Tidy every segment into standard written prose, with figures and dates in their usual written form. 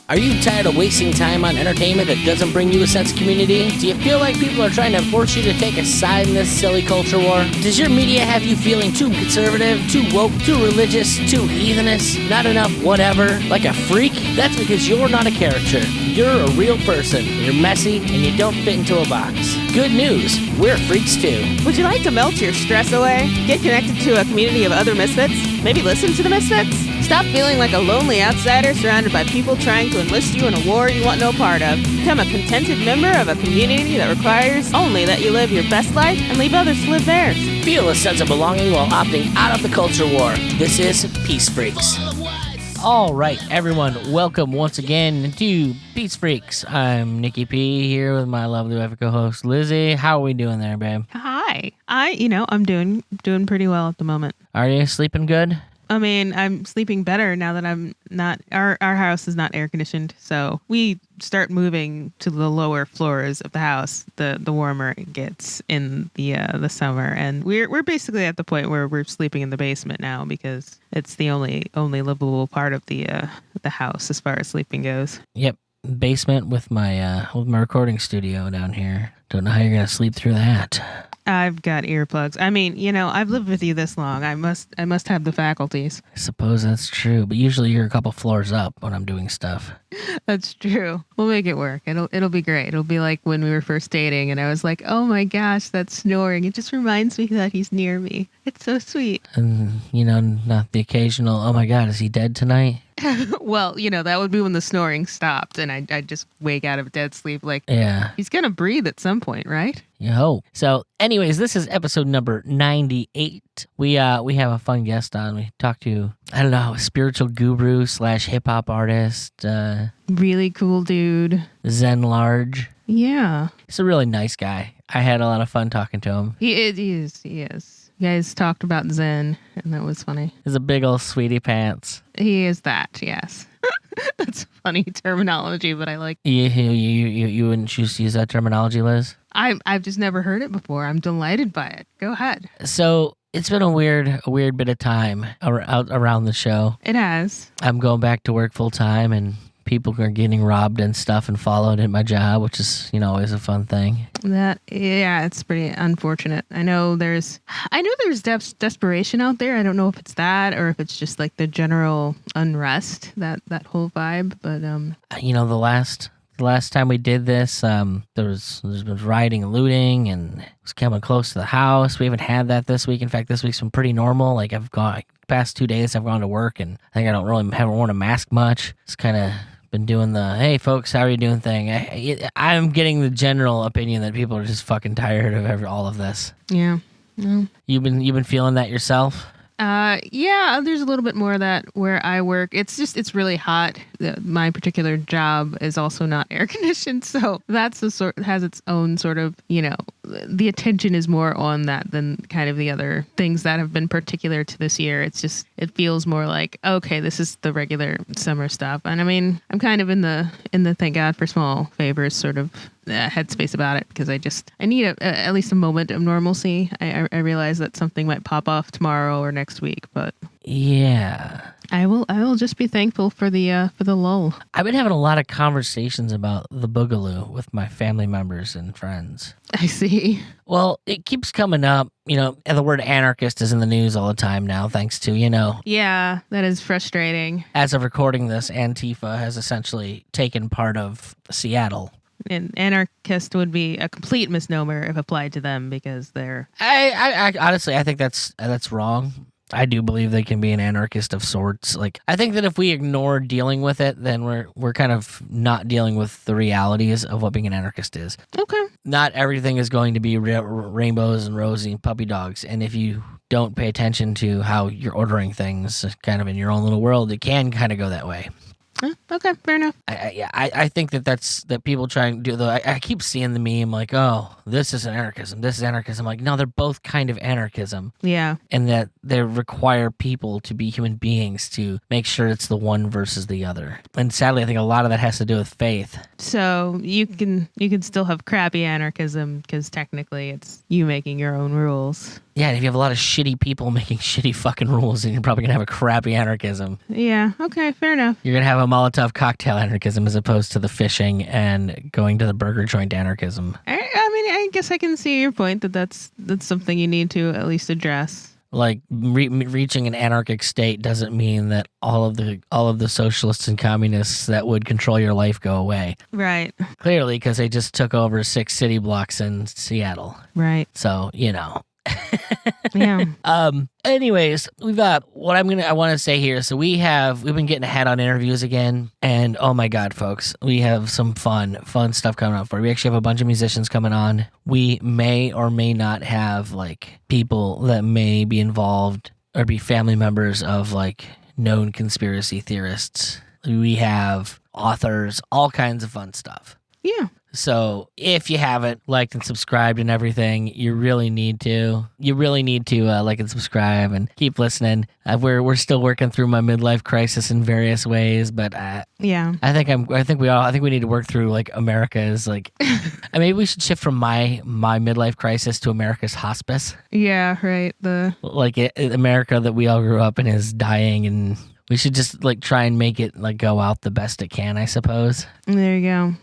Are you tired of wasting time on entertainment that doesn't bring you a sense of community? Do you feel like people are trying to force you to take a side in this silly culture war? Does your media have you feeling too conservative, too woke, too religious, too heathenous, not enough whatever, like a freak? That's because you're not a caricature. You're a real person. You're messy, and you don't fit into a box. Good news, we're freaks too. Would you like to melt your stress away? Get connected to a community of other misfits? Maybe listen to the misfits? Stop feeling like a lonely outsider surrounded by people trying to enlist you in a war you want no part of. Become a contented member of a community that requires only that you live your best life and leave others to live theirs. Feel a sense of belonging while opting out of the culture war. This is Peace Freaks. All right, everyone, welcome once again to Peace Freaks. I'm Nikki P here with my lovely wife and co-host Lizzie. How are we doing there, babe? Hi. I'm doing pretty well at the moment. Are you sleeping good? I mean, I'm sleeping better now that I'm not, our house is not air conditioned. So we start moving to the lower floors of the house, the warmer it gets in the summer. And we're basically at the point where we're sleeping in the basement now because it's the only livable part of the house as far as sleeping goes. Yep. Basement with my recording studio down here. Don't know how you're gonna sleep through that. I've got earplugs. I mean, I've lived with you this long. I must have the faculties. I suppose that's true, but usually you're a couple floors up when I'm doing stuff. That's true. We'll make it work. It'll be great. It'll be like when we were first dating and I was like, oh my gosh, that snoring. It just reminds me that he's near me. It's so sweet. And, not the occasional, oh my God, is he dead tonight? Well, that would be when the snoring stopped and I'd just wake out of dead sleep like, yeah, he's going to breathe at some point, right? You hope. So anyways, this is episode number 98. We have a fun guest on. We talked to, a spiritual guru / hip hop artist. Really cool dude. Zenlarge. Yeah. He's a really nice guy. I had a lot of fun talking to him. He is. You guys talked about Zen, and that was funny. He's a big old sweetie pants. He is that, yes. That's funny terminology, but I like. You wouldn't choose to use that terminology, Liz? I've just never heard it before. I'm delighted by it. Go ahead. So it's been a weird bit of time around the show. It has. I'm going back to work full time, and people are getting robbed and stuff and followed at my job, which is, always a fun thing. It's pretty unfortunate. I know there's desperation out there. I don't know if it's that or if it's just like the general unrest, that whole vibe. But the last time we did this, there's been rioting and looting, and it was coming close to the house. We haven't had that this week. In fact, this week's been pretty normal. Like past 2 days, I've gone to work, and I think I haven't worn a mask much. It's kind of been doing the, hey folks, how are you doing thing. I'm getting the general opinion that people are just fucking tired of all of this. Yeah. No. You've been feeling that yourself? Yeah, there's a little bit more of that where I work. It's really hot. My particular job is also not air conditioned, so that's has its own sort of, the attention is more on that than kind of the other things that have been particular to this year. It feels more like, okay, this is the regular summer stuff. And I mean, I'm kind of in the thank God for small favors sort of headspace about it because I need at least a moment of normalcy. I realize that something might pop off tomorrow or next week, but yeah, I will just be thankful for the lull. I've been having a lot of conversations about the Boogaloo with my family members and friends. I see. Well, it keeps coming up, and the word anarchist is in the news all the time now, thanks to, Yeah, that is frustrating. As of recording this, Antifa has essentially taken part of Seattle. An anarchist would be a complete misnomer if applied to them because they're... I honestly, I think that's wrong. I do believe they can be an anarchist of sorts. Like, I think that if we ignore dealing with it, then we're kind of not dealing with the realities of what being an anarchist is. Okay. Not everything is going to be rainbows and rosy puppy dogs. And if you don't pay attention to how you're ordering things kind of in your own little world, it can kind of go that way. Okay, fair enough. I think that people try and do I keep seeing the meme like, oh, this is anarchism, this is anarchism. Like, no, they're both kind of anarchism. Yeah. And that they require people to be human beings to make sure it's the one versus the other. And sadly, I think a lot of that has to do with faith. So you can still have crappy anarchism because technically it's you making your own rules. Yeah, and if you have a lot of shitty people making shitty fucking rules, then you're probably going to have a crappy anarchism. Yeah, okay, fair enough. You're going to have a Molotov cocktail anarchism as opposed to the fishing and going to the burger joint anarchism. I mean, I guess I can see your point that's something you need to at least address. Like reaching an anarchic state doesn't mean that all of the socialists and communists that would control your life go away. Right. Clearly, because they just took over 6 city blocks in Seattle. Right. So, you know. Yeah. Anyways, we've got what I want to say here. So we've been getting ahead on interviews again, and oh my god, folks, we have some fun stuff coming up for you. We actually have a bunch of musicians coming on. We may or may not have like people that may be involved or be family members of like known conspiracy theorists. We have authors, all kinds of fun stuff. Yeah. So if you haven't liked and subscribed and everything, you really need to. Like and subscribe and keep listening. We're still working through my midlife crisis in various ways, but yeah, I think we need to work through like America's like. Maybe we should shift from my midlife crisis to America's hospice. Yeah, right. America that we all grew up in is dying, and we should just like try and make it like go out the best it can, I suppose. There you go.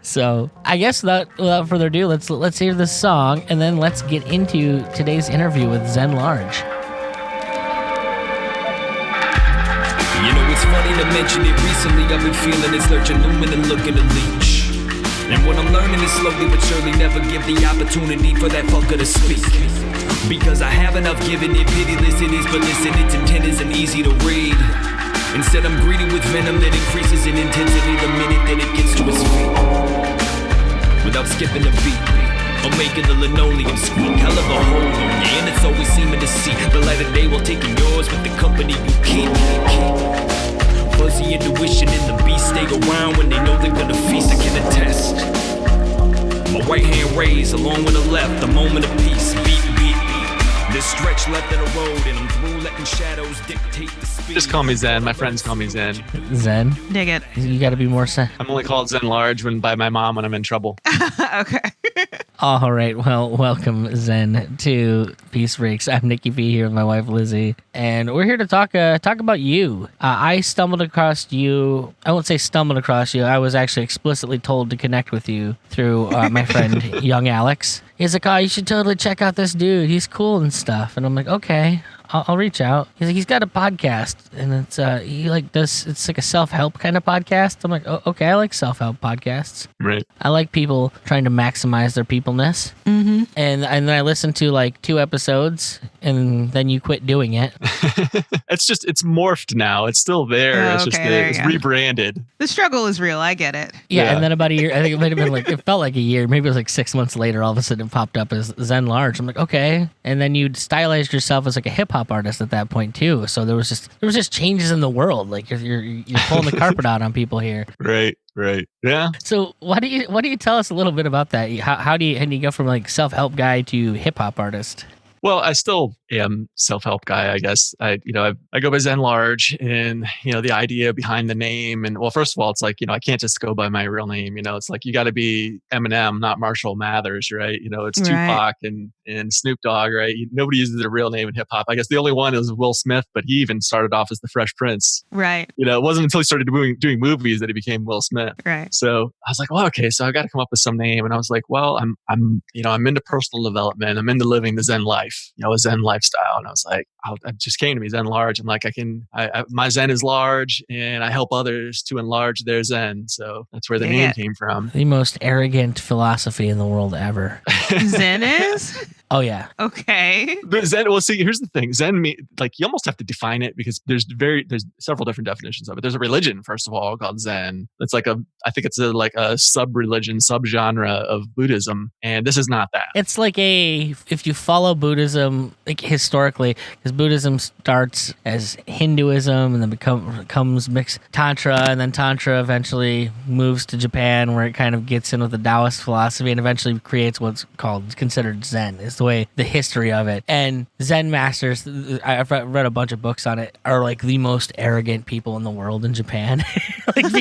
So I guess without further ado, let's hear this song and then let's get into today's interview with Zenlarge. You know, it's funny to mention it. Recently I've been feeling it's lurching, looming and looking to leech. And what I'm learning is slowly but surely never give the opportunity for that fucker to speak. Because I have enough given it, pitiless it is, but listen, its intent isn't easy to read. Instead I'm greedy with venom that increases in intensity the minute that it gets to his feet. Without skipping a beat, or making the linoleum squeak. Hell of a hold on you, and it's always seeming to see the light of day while taking yours with the company you keep. Fuzzy intuition and the beast stay around when they know they're gonna feast. I can attest. My right hand raised along with the left, the moment of peace. Beat. This stretch left in the road, and I'm through letting shadows dictate the speed. Just call me Zen. My friends call me Zen. Zen? Dig it. You got to be more I'm only called Zenlarge by my mom when I'm in trouble. Okay. All right. Well, welcome, Zen, to Peace Freqs. I'm Nikki B here with my wife, Lizzie, and we're here to talk about you. I stumbled across you. I won't say stumbled across you. I was actually explicitly told to connect with you through my friend, young Alex. He's like, oh, you should totally check out this dude. He's cool and stuff. And I'm like, okay, I'll reach out. He's like, he's got a podcast, and it's it's like a self-help kind of podcast. I'm like, oh, okay, I like self-help podcasts. Right. I like people trying to maximize their peopleness. Mm-hmm. And then I listened to like 2 episodes, and then you quit doing it. It's morphed now. It's still there. Oh, it's just okay, it's rebranded. The struggle is real. I get it. Yeah, and then about a year, I think it might have been like, it felt like a year, maybe it was like 6 months later, all of a sudden it popped up as Zenlarge. I'm like, okay. And then you stylized yourself as like a hip hop artist at that point too. So there was just changes in the world. Like you're pulling the carpet out on people here. Right. Yeah. So why do you tell us a little bit about that? How do you go from like self-help guy to hip hop artist? Well, I still am self-help guy, I guess. I go by Zenlarge, and the idea behind the name. And well, first of all, it's like I can't just go by my real name. It's like you got to be Eminem, not Marshall Mathers, right? It's Tupac and Snoop Dogg, right? Nobody uses their real name in hip hop. I guess the only one is Will Smith, but he even started off as the Fresh Prince. Right. It wasn't until he started doing movies that he became Will Smith. Right. So I was like, well, okay, so I got to come up with some name. And I was like, well, I'm into personal development. I'm into living the Zen life. A Zen lifestyle. And I was like, it just came to me, Zenlarge. I'm like, my Zen is large, and I help others to enlarge their Zen. So that's where the name came from. The most arrogant philosophy in the world ever. Zen is? Oh yeah. Okay. But Zen, well, see, here's the thing. Zen, you almost have to define it because there's several different definitions of it. There's a religion, first of all, called Zen. It's like I think it's like a sub-religion, subgenre of Buddhism. And this is not that. It's like if you follow Buddhism, like historically, because Buddhism starts as Hinduism and then becomes mixed Tantra, and then Tantra eventually moves to Japan, where it kind of gets in with the Taoist philosophy and eventually creates what's considered Zen, is the way the history of it. And Zen masters, I've read a bunch of books on it, are like the most arrogant people in the world in Japan. Like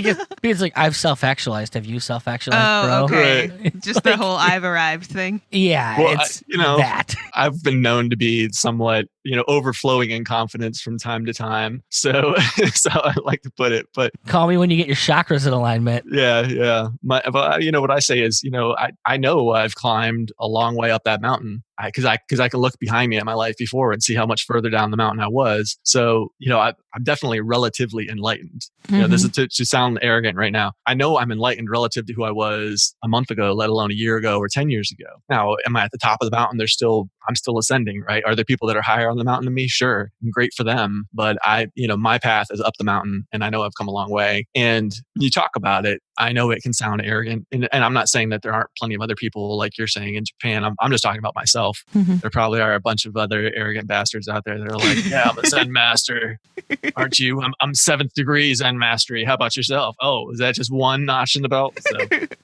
because like I've self-actualized. Have you self-actualized, bro? Okay. Right. Just the whole I've arrived thing. Yeah, Well, it's that. I've been known to be somewhat, overflowing in confidence from time to time. So, so I like to put it. But Call me when you get your chakras in alignment. yeah. What I say is, I know I've climbed a long way up that mountain. Because I can look behind me at my life before and see how much further down the mountain I was. So, I'm definitely relatively enlightened. This is to sound arrogant right now. I know I'm enlightened relative to who I was a month ago, let alone a year ago or 10 years ago. Now, am I at the top of the mountain? I'm still ascending, right? Are there people that are higher on the mountain than me? Sure. Great for them. But my path is up the mountain and I know I've come a long way. And when you talk about it, I know it can sound arrogant. And I'm not saying that there aren't plenty of other people like you're saying in Japan. I'm just talking about myself. There probably are a bunch of other arrogant bastards out there that are like, yeah, I'm a Zen master. Aren't you? I'm 7th degree Zen mastery. How about yourself? Oh, is that just one notch in the belt? So.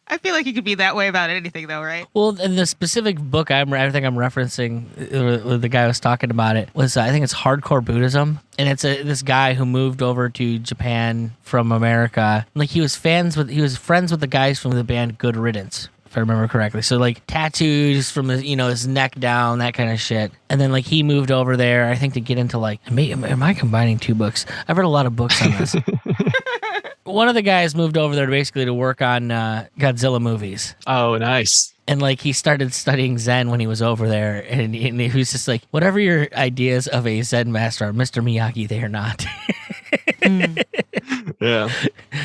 I feel like you could be that way about anything though, right? Well, in the specific book I think I'm referencing, the guy was talking about it, was I think it's Hardcore Buddhism. And it's this guy who moved over to Japan from America. Like he was friends with the guys from the band Good Riddance, if I remember correctly. So like tattoos from his neck down, that kind of shit. And then like he moved over there, I think, to get into like, am I combining two books? I've read a lot of books on this. One of the guys moved over there basically to work on Godzilla movies. Oh, nice. And like he started studying Zen when he was over there, and he was just like, whatever your ideas of a Zen master are, Mr. Miyagi, they are not. Yeah.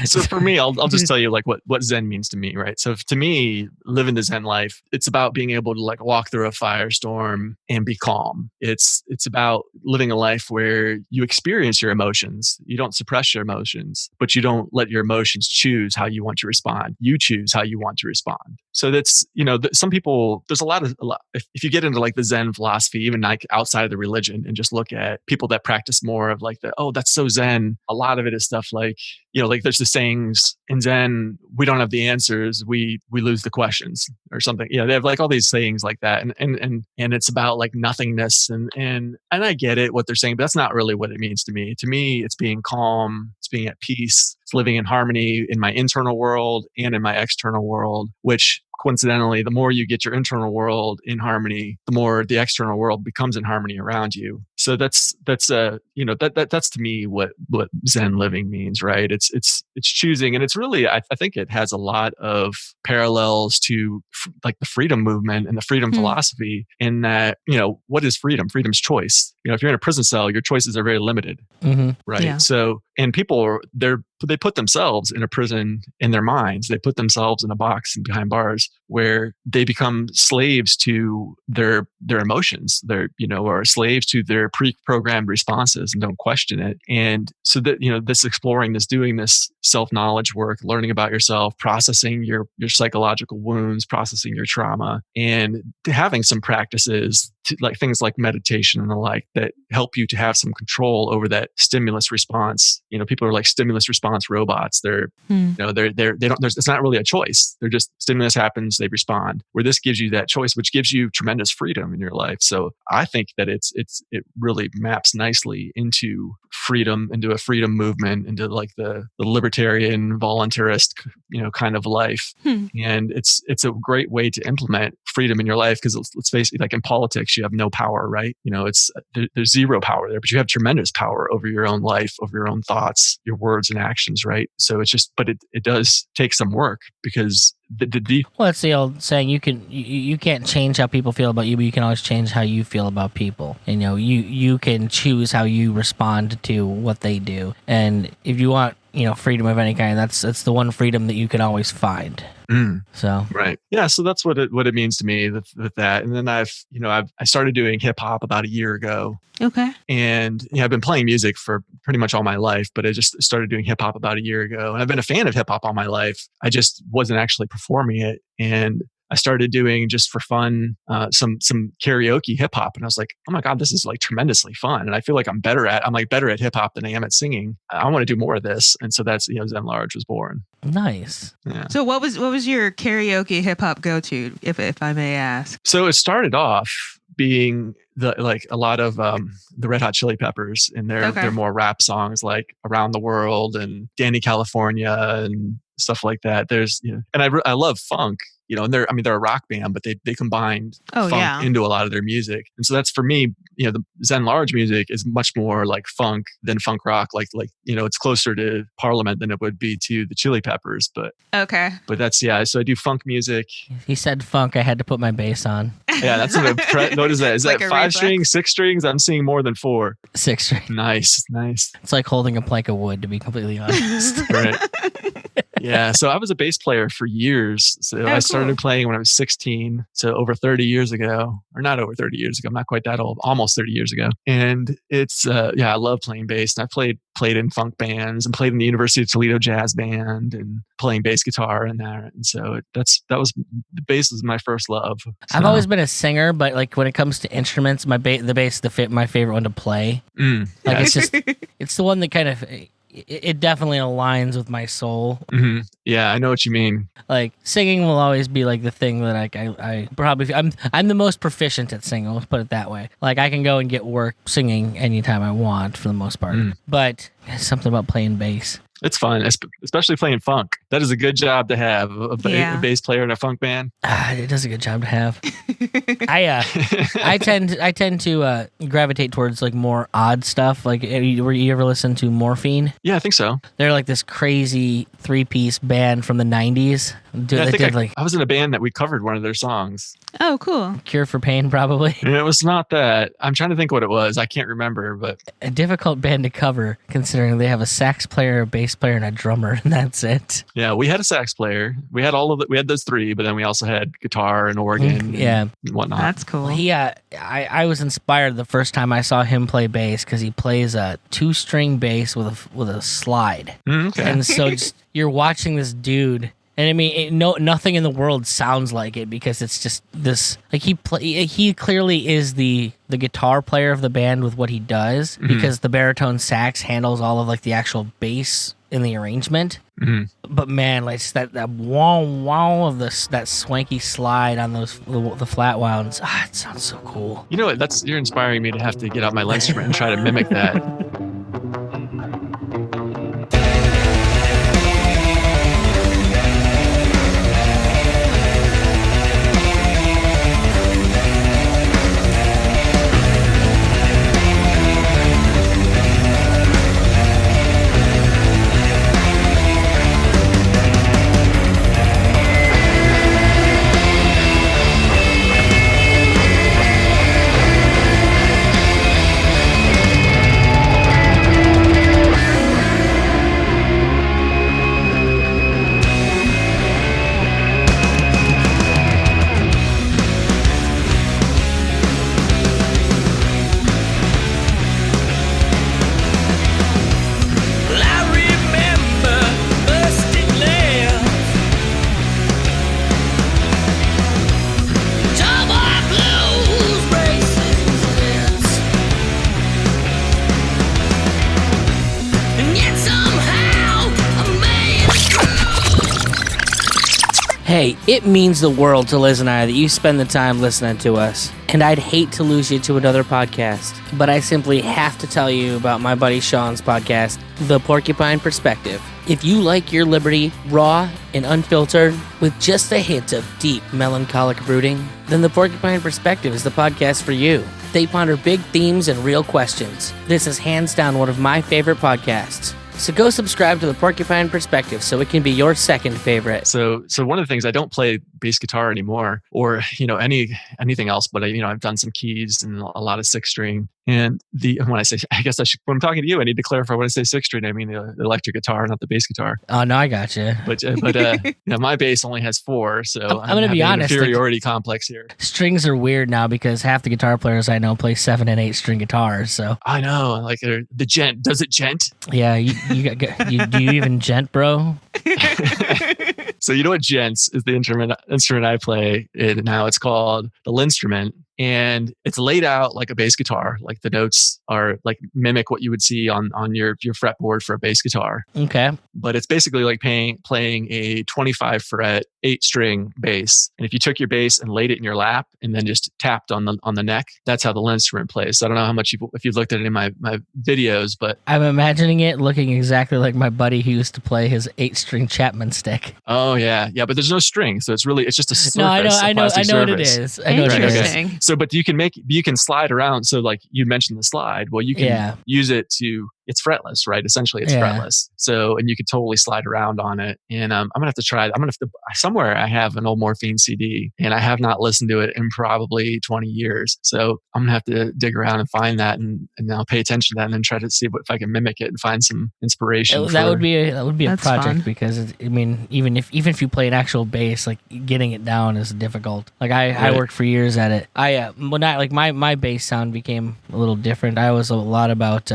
So for me, I'll just tell you like what Zen means to me, right? So to me, living the Zen life, it's about being able to like walk through a firestorm and be calm. It's about living a life where you experience your emotions. You don't suppress your emotions, but you don't let your emotions choose how you want to respond. You choose how you want to respond. So that's, some people, there's a lot, if you get into like the Zen philosophy, even like outside of the religion, and just look at people that practice more of like that's so Zen. A lot of it is stuff like, like there's the sayings in Zen, we don't have the answers, we lose the questions or something. They have like all these sayings like that. And it's about like nothingness and I get it, what they're saying, but that's not really what it means to me. To me, it's being calm, it's being at peace, it's living in harmony in my internal world and in my external world, which coincidentally, the more you get your internal world in harmony, the more the external world becomes in harmony around you. So that's to me what Zen living means, right? It's choosing, and it's really I think it has a lot of parallels to like the freedom movement and the freedom philosophy. In that, what is freedom? Freedom's choice. If you're in a prison cell, your choices are very limited, right? Yeah. So, and people they put themselves in a prison in their minds. They put themselves in a box and behind bars where they become slaves to their emotions. They're, or slaves to their pre-programmed responses and don't question it. And so that, this exploring, this doing this self-knowledge work, learning about yourself, processing your psychological wounds, processing your trauma, and having some practices like things like meditation and the like that help you to have some control over that stimulus response. People are like stimulus response robots. They're, they don't, it's not really a choice. They're just stimulus happens, they respond. Where this gives you that choice, which gives you tremendous freedom in your life. So I think that it really maps nicely into freedom, into a freedom movement, into like the libertarian voluntarist, kind of life. And it's a great way to implement freedom in your life, because let's face it, like in politics, you have no power, right? There's zero power there, but you have tremendous power over your own life, over your own thoughts, your words and actions, right? So it's just, but it does take some work, because well, it's the old saying, you can't change how people feel about you, but you can always change how you feel about people. And you can choose how you respond to what they do. And if you want freedom of any kind, that's the one freedom that you can always find. So right, yeah. So that's what it means to me with that. And then I started doing hip hop about a year ago. Okay. And I've been playing music for pretty much all my life, but I just started doing hip hop about a year ago. And I've been a fan of hip hop all my life. I just wasn't actually performing it. And I started doing just for fun some karaoke hip hop, and I was like, oh my god, this is like tremendously fun, and I feel like I'm better at hip hop than I am at singing. I want to do more of this, and so that's Zenlarge was born. Nice. Yeah. So what was your karaoke hip hop go to, if I may ask? So it started off being a lot of the Red Hot Chili Peppers in their more rap songs like Around the World and Danny California and stuff like that. There's and I love funk, and they're a rock band, but they combined funk into a lot of their music. And so that's for me, the Zenlarge music is much more like funk than funk rock. Like it's closer to Parliament than it would be to the Chili Peppers. But that's so I do funk music. He said funk. I had to put my bass on. Yeah, that's what is that? Is like that 5 reflex. strings, 6 strings? I'm seeing more than 4. 6 string. Nice. It's like holding a plank of wood, to be completely honest. Right. Yeah, so I was a bass player for years. So I started playing when I was 16, so over 30 years ago, or not over 30 years ago. I'm not quite that old, almost 30 years ago. And it's I love playing bass. And I played in funk bands and played in the University of Toledo jazz band and playing bass guitar in that. And so the bass was my first love. So. I've always been a singer, but like when it comes to instruments, the bass my favorite one to play. It's the one that kind of. It definitely aligns with my soul. Mm-hmm. Yeah, I know what you mean. Like singing will always be like the thing that I probably I'm the most proficient at singing. Let's put it that way. Like I can go and get work singing anytime I want for the most part. But there's something about playing bass. It's fun, especially playing funk. That is a good job to have, a bass player in a funk band. It does a good job to have. I tend to gravitate towards like more odd stuff. Like, were you ever listen to Morphine? Yeah, I think so. They're like this crazy 3-piece band from the 90s. I was in a band that we covered one of their songs. Oh, cool. Cure for Pain, probably. And it was not that. I'm trying to think what it was. I can't remember, but a difficult band to cover, considering they have a sax player, a bass player, and a drummer, and that's it. Yeah, we had a sax player. We had we had those 3, but then we also had guitar and organ, and whatnot. That's cool. I was inspired the first time I saw him play bass because he plays a 2-string bass with a slide, and so you're watching this dude. And I mean, nothing in the world sounds like it because it's just this. Like he clearly is the guitar player of the band with what he does because the baritone sax handles all of like the actual bass in the arrangement. But man, like that wow of that swanky slide on the flat wounds. It sounds so cool. You know what? You're inspiring me to have to get out my instrument and try to mimic that. Hey, it means the world to Liz and I that you spend the time listening to us. And I'd hate to lose you to another podcast, but I simply have to tell you about my buddy Sean's podcast, The Porcupine Perspective. If you like your liberty raw and unfiltered with just a hint of deep melancholic brooding, then The Porcupine Perspective is the podcast for you. They ponder big themes and real questions. This is hands down one of my favorite podcasts. So go subscribe to The Porcupine Perspective so it can be your second favorite. So one of the things, I don't play bass guitar anymore or, anything else, but I've done some keys and a lot of 6-string. And when I'm talking to you, I need to clarify when I say 6-string, I mean the electric guitar, not the bass guitar. Oh, no, I got you. But my bass only has 4, so I'm going to be honest. Inferiority complex here. Strings are weird now because half the guitar players I know play 7 and 8 string guitars. So I know, like the gent. Does it gent? Yeah, do you even gent, bro? So you know what gents is the instrument I play, and now it's called the Linstrument, and it's laid out like a bass guitar. Like the notes are like mimic what you would see on your fretboard for a bass guitar. Okay. But it's basically like playing a 25 fret 8-string bass. And if you took your bass and laid it in your lap and then just tapped on the neck, that's how the Linstrument plays. So I don't know how much if you've looked at any of my videos, but I'm imagining it looking exactly like my buddy who used to play his 8-string Chapman stick. oh yeah, but there's no string, so it's just a surface. No, I know what it surface. is. I know what it is. Interesting. So, but you can slide around. So, like you mentioned the slide. Well, you can use it to. It's fretless, right? Essentially, it's fretless. So, and you could totally slide around on it. And I'm gonna have to try. I'm gonna have to somewhere. I have an old Morphine CD, and I have not listened to it in probably 20 years. So I'm gonna have to dig around and find that, and I'll pay attention to that, and then try to see if I can mimic it and find some inspiration. That would be a That's project fun. because even if you play an actual bass, like getting it down is difficult. Like I worked for years at it. My bass sound became a little different. I was a lot about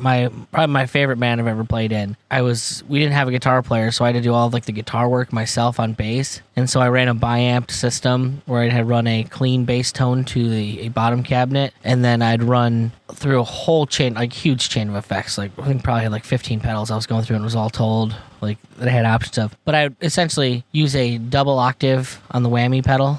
probably my favorite band I've ever played in. We didn't have a guitar player, so I had to do all the guitar work myself on bass. And so I ran a biamped system where I had run a clean bass tone to a bottom cabinet, and then I'd run through a whole chain, huge chain of effects. I think probably had 15 pedals I was going through, and it was all told that I had options of. But I would essentially use a double octave on the whammy pedal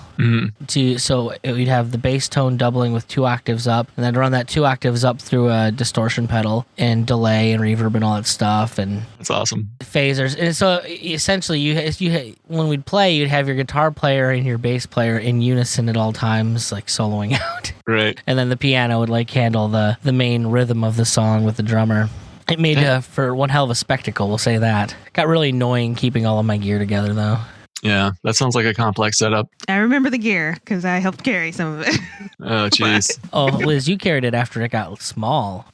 so we'd have the bass tone doubling with 2 octaves up, and then run that 2 octaves up through a distortion pedal and delay and reverb and all that stuff, and that's awesome. Phasers. And so essentially, you when we'd play, you'd have your guitar player and your bass player in unison at all times, soloing out. Right. And then the piano would handle the main rhythm of the song with the drummer. It made for one hell of a spectacle, we'll say that. Got really annoying keeping all of my gear together, though. Yeah, that sounds like a complex setup. I remember the gear because I helped carry some of it. Oh, jeez. Oh, Liz, you carried it after it got small.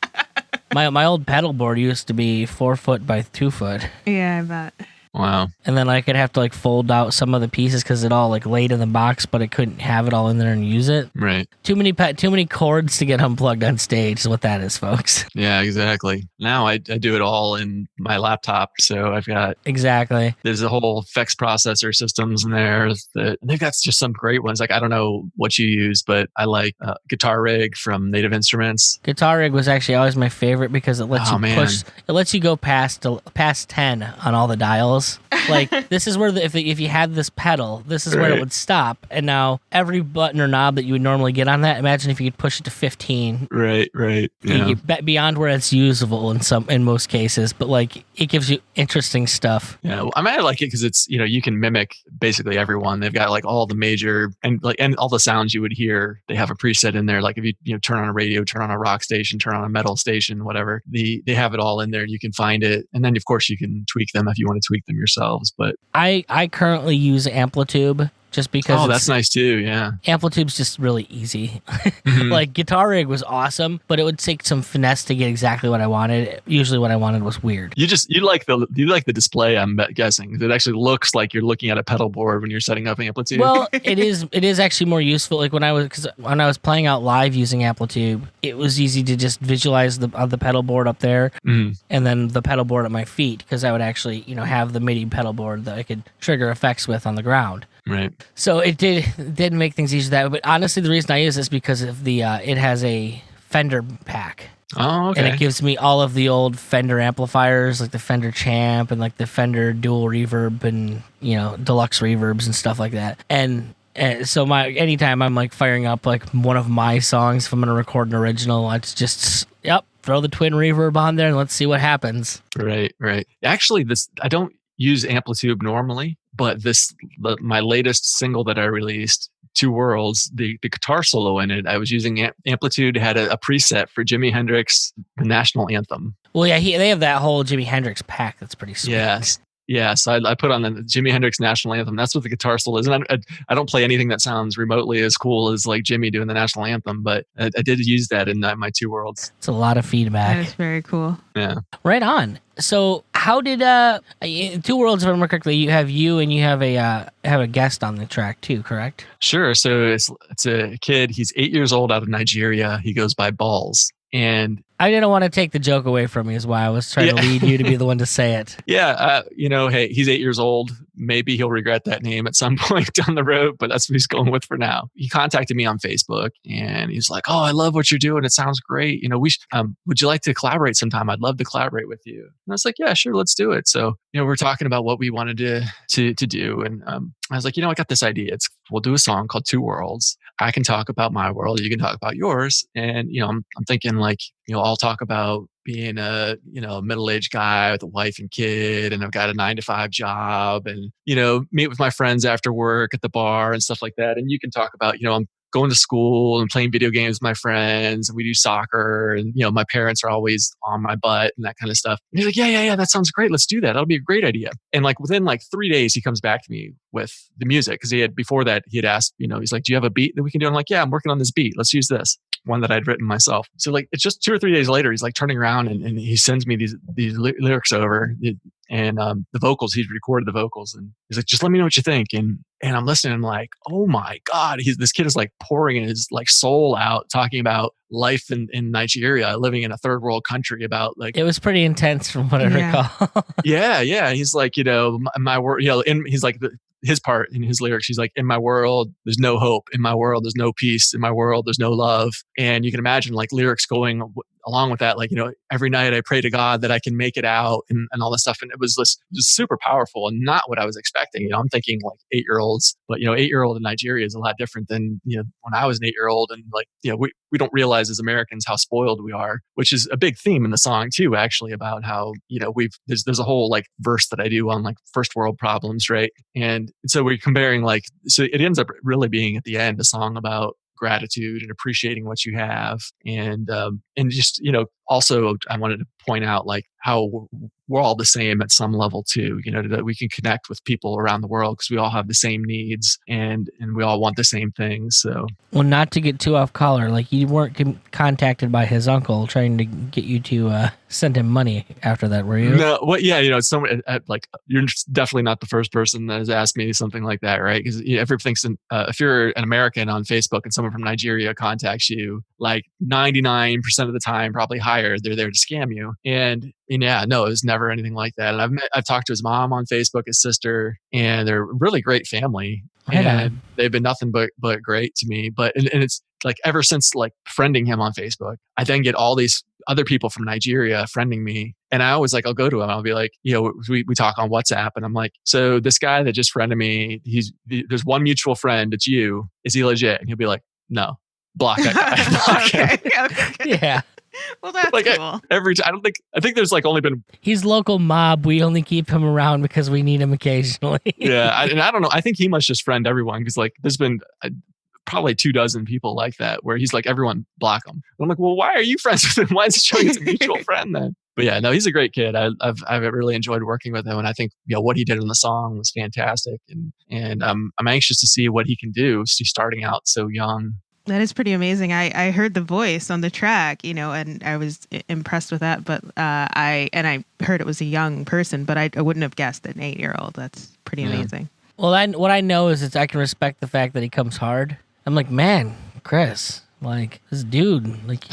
My old pedal board used to be 4 foot by 2 foot. Yeah, I bet. Wow. And then I'd have to fold out some of the pieces because it all laid in the box, but I couldn't have it all in there and use it. Right. Too many cords to get unplugged on stage is what that is, folks. Yeah, exactly. Now I do it all in my laptop, so I've got there's a whole Freqs processor systems in there. They've got just some great ones. I don't know what you use, but I like Guitar Rig from Native Instruments. Guitar Rig was actually always my favorite because it lets it lets you go past 10 on all the dials. This is where if you had this pedal, this is where it would stop. And now every button or knob that you would normally get on that, imagine if you could push it to 15. Right. Yeah. You get beyond where it's usable in most cases, but it gives you interesting stuff. Yeah, well, I might like it because it's you can mimic basically everyone. They've got all the major and all the sounds you would hear. They have a preset in there. Like if you turn on a radio, turn on a rock station, turn on a metal station, whatever. They have it all in there. You can find it, and then of course you can tweak them if you want to tweak them yourselves. But I currently use Amplitude just because that's nice too. Yeah, Amplitude's just really easy. Mm-hmm. Guitar Rig was awesome, but it would take some finesse to get exactly what I wanted. Usually what I wanted was weird. You like the display, I'm guessing. It actually looks like you're looking at a pedal board when you're setting up Amplitude. Well, it is actually more useful. When I was playing out live using Amplitude, it was easy to just visualize the pedal board up there, and then the pedal board at my feet, because I would actually have the MIDI pedal board that I could trigger effects with on the ground. Right. So it did make things easier that way. But honestly, the reason I use this because of the it has a Fender pack. Oh, okay. And it gives me all of the old Fender amplifiers, like the Fender Champ and the Fender Dual Reverb and deluxe reverbs and stuff like that. And so anytime I'm firing up one of my songs, if I'm gonna record an original, it's just throw the twin reverb on there and let's see what happens. Right. Actually, I don't use Amplitude normally, but my latest single that I released, Two Worlds, the guitar solo in it, I was using Amplitude, had a preset for Jimi Hendrix, the national anthem. Well, yeah, they have that whole Jimi Hendrix pack that's pretty sweet. Yes. Yeah, so I put on the Jimi Hendrix national anthem. That's what the guitar solo is. And I don't play anything that sounds remotely as cool as Jimmy doing the national anthem, but I did use that in my Two Worlds. It's a lot of feedback. That is very cool. Yeah. Right on. So how did in Two Worlds, if I remember correctly, you have a guest on the track too, correct? Sure. So it's a kid. He's 8 years old, out of Nigeria. He goes by Balls. And I didn't want to take the joke away from you, is why I was trying to lead you to be the one to say it. Yeah, hey, he's 8 years old. Maybe he'll regret that name at some point down the road, but that's what he's going with for now. He contacted me on Facebook and he's like, "Oh, I love what you're doing. It sounds great. Would you like to collaborate sometime? I'd love to collaborate with you." And I was like, "Yeah, sure, let's do it." So, we're talking about what we wanted to do, and I was like, I got this idea. We'll do a song called Two Worlds. I can talk about my world, you can talk about yours, and I'm thinking like, I'll talk about being a middle-aged guy with a wife and kid, and I've got a 9-to-5 job, and meet with my friends after work at the bar and stuff like that. And you can talk about I'm going to school and playing video games with my friends, and we do soccer, and my parents are always on my butt and that kind of stuff. And he's like, yeah, that sounds great. Let's do that. That'll be a great idea. And like within like 3 days, he comes back to me with the music, because before that he had asked, he's like, "Do you have a beat that we can do?" I'm like, "Yeah, I'm working on this beat. Let's use this one that I'd written myself." So like it's just 2 or 3 days later, he's like turning around and he sends me these lyrics over. And the vocals, he's recorded the vocals, and he's like, "Just let me know what you think." And I'm listening, I'm like, oh my God, this kid is like pouring his like soul out, talking about life in Nigeria, living in a third world country, about like, it was pretty intense from what I recall. Yeah. He's like, my word, and he's like, his part in his lyrics, he's like, "In my world, there's no hope. In my world, there's no peace. In my world, there's no love." And you can imagine like lyrics going along with that, like, "Every night I pray to God that I can make it out," and all this stuff. And it was just super powerful and not what I was expecting. I'm thinking like 8-year-olds, but 8-year-old in Nigeria is a lot different than, when I was an 8-year-old. And like, we don't realize as Americans how spoiled we are, which is a big theme in the song too, actually, about how, there's a whole like verse that I do on like first world problems, right? And so we're comparing like, so it ends up really being at the end a song about gratitude and appreciating what you have, and just also I wanted to point out like how we're all the same at some level too, that we can connect with people around the world because we all have the same needs and we all want the same things. So, well, not to get too off color, like you weren't contacted by his uncle trying to get you to send him money after that, were you? No, well, yeah, someone like, you're definitely not the first person that has asked me something like that, right? Because everyone thinks if you're an American on Facebook and someone from Nigeria contacts you, like 99% of the time, probably higher, they're there to scam you. And yeah, no, it was never anything like that. And I've talked to his mom on Facebook, his sister, and they're a really great family. And they've been nothing but great to me. But and it's like ever since like friending him on Facebook, I then get all these other people from Nigeria friending me. And I always like, I'll go to him. I'll be like, we talk on WhatsApp, and I'm like, "So this guy that just friended me, there's one mutual friend. It's you. Is he legit?" And he'll be like, "No, block that guy." Block him. Okay. Yeah. Well, that's like cool. Every time, I think there's like only been. He's local mob. We only keep him around because we need him occasionally. Yeah. And I don't know. I think he must just friend everyone, because like there's been probably 24 people like that where he's like, "Everyone block him." I'm like, "Well, why are you friends with him? Why is he showing us a mutual friend then?" But yeah, no, he's a great kid. I've really enjoyed working with him, and I think what he did in the song was fantastic, and I'm anxious to see what he can do. He's starting out so young. That is pretty amazing. I heard the voice on the track, and I was impressed with that. But I heard it was a young person, but I wouldn't have guessed an 8-year-old. That's pretty amazing. Well, what I know is I can respect the fact that he comes hard. I'm like, man, Chris, like this dude, like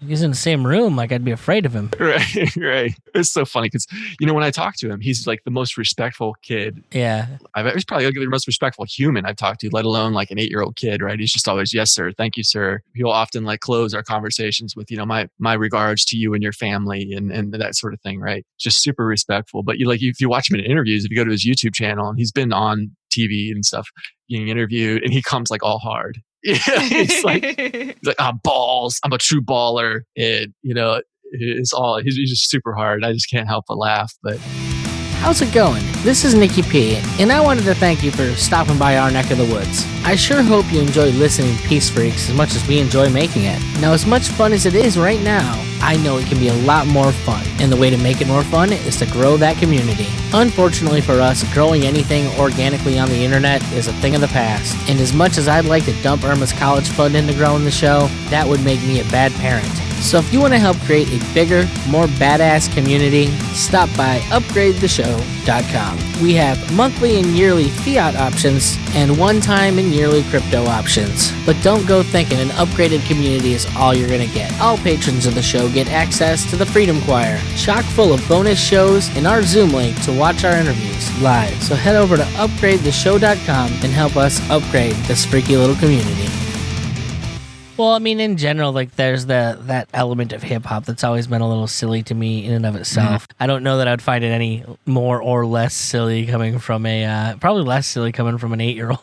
he's in the same room, like I'd be afraid of him. Right. It's so funny because, when I talk to him, he's like the most respectful kid. Yeah. He's probably the most respectful human I've talked to, let alone like an 8-year-old kid, right? He's just always, "Yes, sir. Thank you, sir." He'll often like close our conversations with, my regards to you and your family and that sort of thing, right? Just super respectful. But if you watch him in interviews, if you go to his YouTube channel, and he's been on TV and stuff being interviewed, and he comes like all hard. Yeah, he's like, balls. I'm a true baller. And, he's just super hard. I just can't help but laugh. But how's it going? This is Nikki P, and I wanted to thank you for stopping by our neck of the woods. I sure hope you enjoy listening to Peace Freqs as much as we enjoy making it. Now, as much fun as it is right now, I know it can be a lot more fun, and the way to make it more fun is to grow that community. Unfortunately for us, growing anything organically on the internet is a thing of the past, and as much as I'd like to dump Irma's college fund into growing the show, that would make me a bad parent. So if you want to help create a bigger, more badass community, stop by upgradetheshow.com. We have monthly and yearly fiat options and one-time and yearly crypto options. But don't go thinking an upgraded community is all you're going to get. All patrons of the show get access to the Freedom Choir, chock full of bonus shows, and our Zoom link to watch our interviews live. So head over to upgradetheshow.com and help us upgrade this freaky little community. Well, I mean, in general, like, there's that element of hip-hop that's always been a little silly to me in and of itself. I don't know that I'd find it any more or less silly coming from probably less silly coming from an 8-year-old.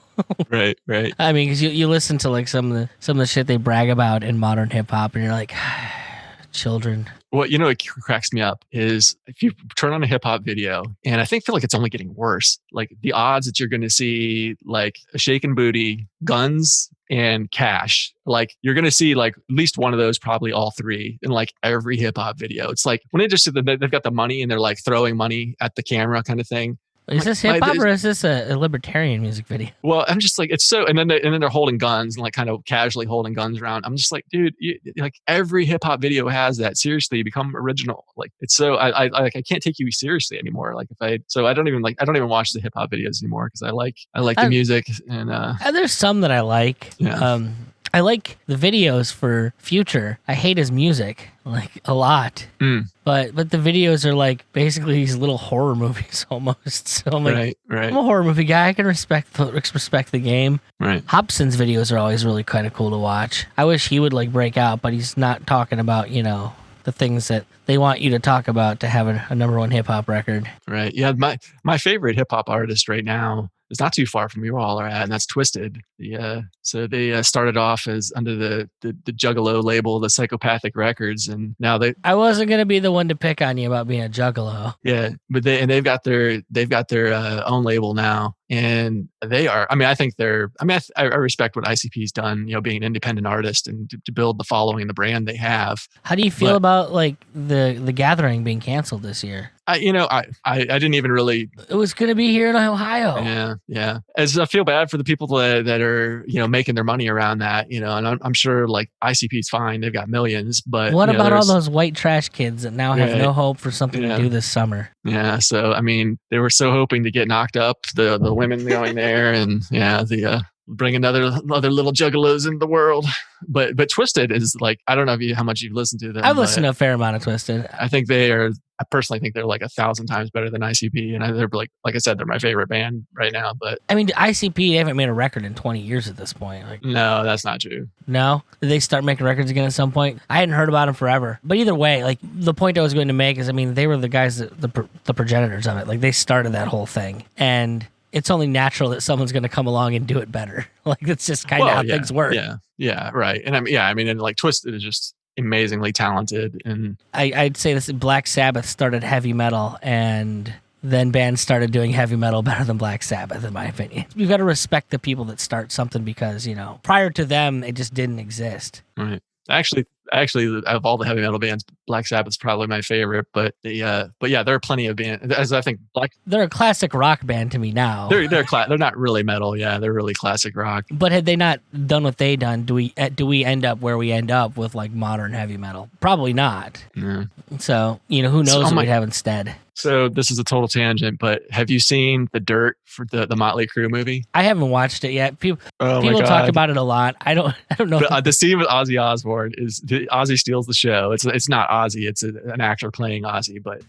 Right. I mean, because you listen to, like, some of the shit they brag about in modern hip-hop, and you're like, children. What cracks me up is if you turn on a hip hop video, and I feel like it's only getting worse. Like the odds that you're going to see like a shaken booty, guns, and cash, like you're going to see like at least one of those, probably all three, in like every hip hop video. It's like when they just they've got the money and they're like throwing money at the camera, kind of thing. Is this hip hop or is this a libertarian music video? Well, I'm just like, it's so, and then they're holding guns and like kind of casually holding guns around. I'm just like, dude, like every hip hop video has that. Seriously, become original. Like it's so I can't take you seriously anymore. Like I don't even watch the hip hop videos anymore because I like the music and there's some that I like. Yeah. I like the videos for Future. I hate his music, like, a lot. But the videos are like basically these little horror movies almost. So I'm like, right. I'm a horror movie guy. I can respect the game. Right. Hobson's videos are always really kind of cool to watch. I wish he would like break out, but he's not talking about, the things that they want you to talk about to have a number one hip hop record. Right. Yeah. My favorite hip hop artist right now is not too far from where you all are at, and that's Twisted. So they started off as under the Juggalo label, the Psychopathic Records, and now I wasn't gonna be the one to pick on you about being a Juggalo. Yeah, but they've got their own label now, and they are. I mean, I respect what ICP's done. Being an independent artist and to build the following, the brand they have. How do you feel about like the Gathering being canceled this year? I didn't even really. It was going to be here in Ohio. Yeah. As I feel bad for the people that are making their money around that. And I'm sure like ICP's fine. They've got millions, but what about all those white trash kids that now have no hope for something to do this summer? Yeah. So I mean, they were so hoping to get knocked up. The women going there, and bring another little juggalos into the world. But Twisted is like, I don't know how much you've listened to them. I've listened to a fair amount of Twisted. I personally think they're like 1,000 times better than ICP, and they're like I said, they're my favorite band right now. But I mean, ICP, they haven't made a record in 20 years at this point. Like, no, that's not true. No, did they start making records again at some point? I hadn't heard about them forever. But either way, like the point I was going to make is, I mean, they were the guys the progenitors of it. Like they started that whole thing, and it's only natural that someone's going to come along and do it better. Like that's just kind of how things work. Yeah, right. And and like Twisted is just amazingly talented, and I'd say this: Black Sabbath started heavy metal, and then bands started doing heavy metal better than Black Sabbath, in my opinion. You've got to respect the people that start something because prior to them, it just didn't exist. Right. Actually, of all the heavy metal bands, Black Sabbath's probably my favorite. But yeah, there are plenty of bands. As I think they're a classic rock band to me now. They're not really metal. Yeah, they're really classic rock. But had they not done what they done, do we end up where we end up with like modern heavy metal? Probably not. Yeah. So who knows what we'd have instead. So this is a total tangent, but have you seen The Dirt for the Motley Crue movie? I haven't watched it yet. People talk about it a lot. I don't know. The scene with Ozzy Osbourne is Ozzy steals the show. It's not Ozzy. It's an actor playing Ozzy. But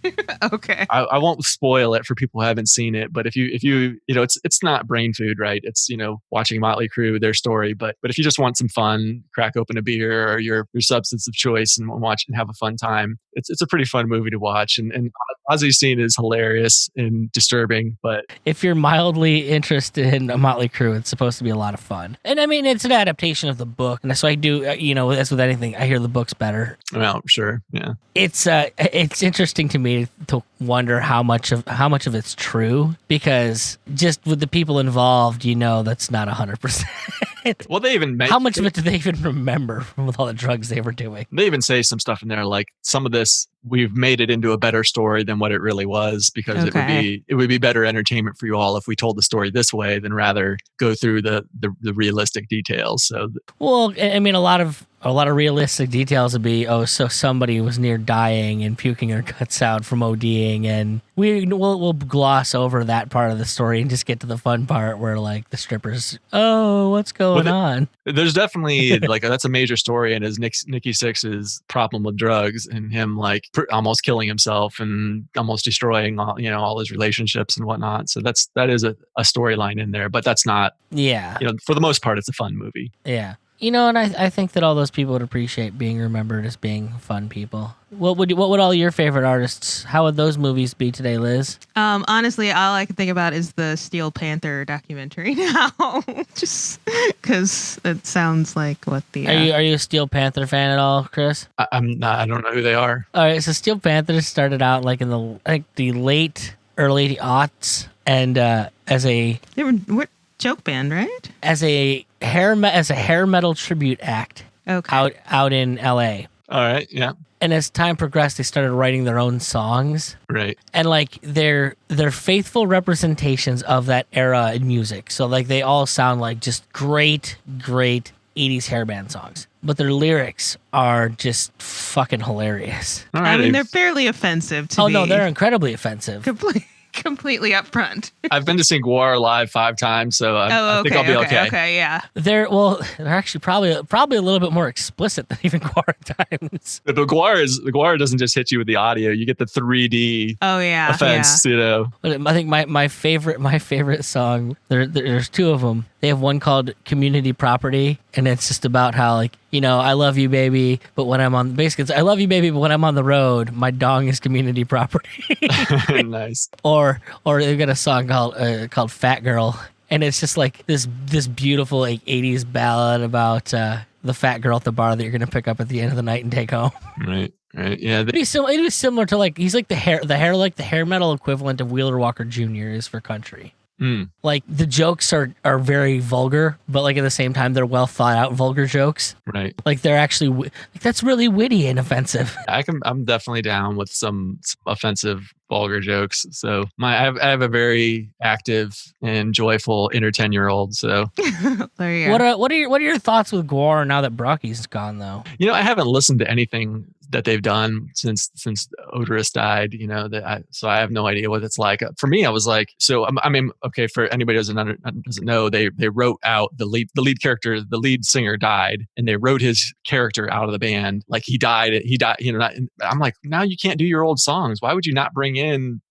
okay, I won't spoil it for people who haven't seen it. But if you it's not brain food, right? It's watching Motley Crue, their story. But if you just want some fun, crack open a beer or your substance of choice and watch and have a fun time, it's a pretty fun movie to watch. And Ozzy's scene is hilarious and disturbing, but if you're mildly interested in a Motley Crue, it's supposed to be a lot of fun. And I mean, it's an adaptation of the book, and so I do, as with anything, I hear the book's better. Well, sure, yeah. It's interesting to me to wonder how much of it's true, because just with the people involved, that's not 100%. Well, they even how much of it do they even remember with all the drugs they were doing? They even say some stuff in there, like some of this we've made it into a better story than what it really was, because it would be better entertainment for you all if we told the story this way than rather go through the realistic details. So, well, I mean, a lot of realistic details would be, so somebody was near dying and puking their guts out from ODing, and we'll gloss over that part of the story and just get to the fun part where like the strippers, what's going on? There's definitely like that's a major story, and is Nikki Sixx's problem with drugs and him like almost killing himself and almost destroying all his relationships and whatnot. So that is a storyline in there, but that's not. Yeah. For the most part, it's a fun movie. Yeah. And I think that all those people would appreciate being remembered as being fun people. What would all your favorite artists? How would those movies be today, Liz? Honestly, all I can think about is the Steel Panther documentary now, just because it sounds like what the. Are you a Steel Panther fan at all, Chris? I'm not. I don't know who they are. All right, so Steel Panther started out like in the late early aughts, and they were joke band, right? As a hair metal tribute act. Okay. Out in LA. All right, yeah. And as time progressed, they started writing their own songs. Right. And like they're faithful representations of that era in music. So like they all sound like just great 80s hairband songs. But their lyrics are just fucking hilarious. All right, I mean, they're fairly offensive to me. No, they're incredibly offensive. Completely upfront. I've been to see Gwar live 5 times, so I think I'll be okay. Okay, yeah. They're actually probably a little bit more explicit than even Gwar times. But Gwar doesn't just hit you with the audio; you get the 3D. Offense. Yeah. But I think my favorite song. There's 2 of them. They have one called Community Property, and it's just about how like, I love you, baby, but when I'm on I love you, baby, but when I'm on the road, my dong is community property. Nice. Or they've got a song called Fat Girl, and it's just like this beautiful like 80s ballad about the fat girl at the bar that you're gonna pick up at the end of the night and take home. Right. Yeah. It was similar to like he's like the hair metal equivalent of Wheeler Walker Jr. is for country. Like the jokes are very vulgar, but like at the same time they're well thought out vulgar jokes. Right. Like they're actually that's really witty and offensive. I'm definitely down with some offensive vulgar jokes. So I have a very active and joyful inner 10-year-old. So there you go. What are your thoughts with Gwar now that Brocky's gone though? I haven't listened to anything that they've done since Odorous died, so I have no idea what it's like. For me, I was like, I mean, okay, for anybody who doesn't know, they wrote out the lead character, the lead singer died, and they wrote his character out of the band. Like he died. I'm like, now you can't do your old songs. Why would you not bring in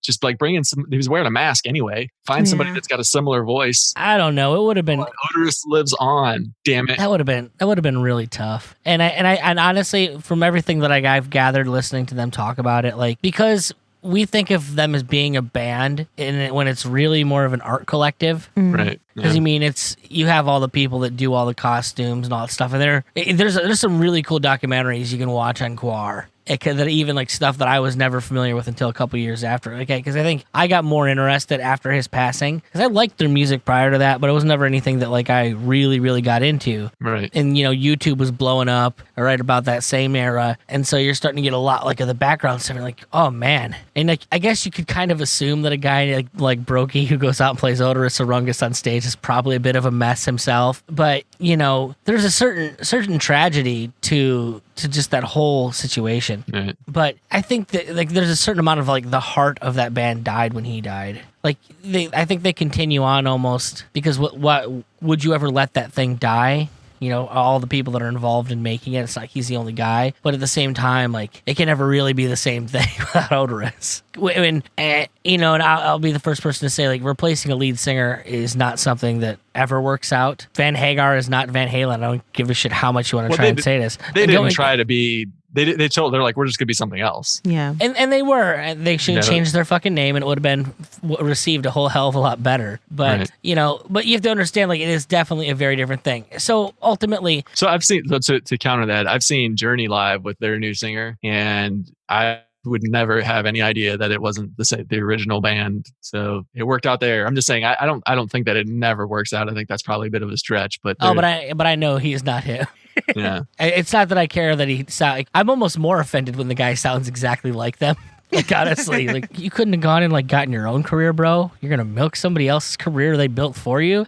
some? He was wearing a mask anyway. Find somebody that's got a similar voice. I don't know. It would have been Odorous lives on. Damn it. That would have been really tough. And honestly, from everything that I've gathered listening to them talk about it, like because we think of them as being a band, and when it's really more of an art collective, right? Because it's you have all the people that do all the costumes and all that stuff, and there's some really cool documentaries you can watch on Gwar. That even like stuff that I was never familiar with until a couple years after. Okay, because I think I got more interested after his passing because I liked their music prior to that, but it was never anything that like I really, really got into. Right. And YouTube was blowing up right about that same era, and so you're starting to get a lot like of the background stuff. You're like, oh man, and like I guess you could kind of assume that a guy like Brokey who goes out and plays Odorous Sarungus on stage is probably a bit of a mess himself, but there's a certain tragedy to just that whole situation. Right. But I think that like there's a certain amount of like the heart of that band died when he died. Like I think they continue on almost because what would you ever let that thing die? All the people that are involved in making it. It's like he's the only guy, but at the same time, like it can never really be the same thing without Odorous. And I'll be the first person to say like replacing a lead singer is not something that ever works out. Van Hagar is not Van Halen. I don't give a shit how much you want to try and say this. They didn't try to be. They're like, we're just gonna be something else. Yeah. And they were. They should have changed their fucking name, and it would have been received a whole hell of a lot better. But right. But you have to understand, like it is definitely a very different thing. So ultimately, I've seen to counter that. I've seen Journey live with their new singer, and I would never have any idea that it wasn't the original band. So it worked out there. I'm just saying, I don't think that it never works out. I think that's probably a bit of a stretch. But but I know he is not him. Yeah. It's not that I care that he sound. I'm almost more offended when the guy sounds exactly like them. Like, honestly, like, you couldn't have gone and like gotten your own career, bro. You're gonna milk somebody else's career they built for you.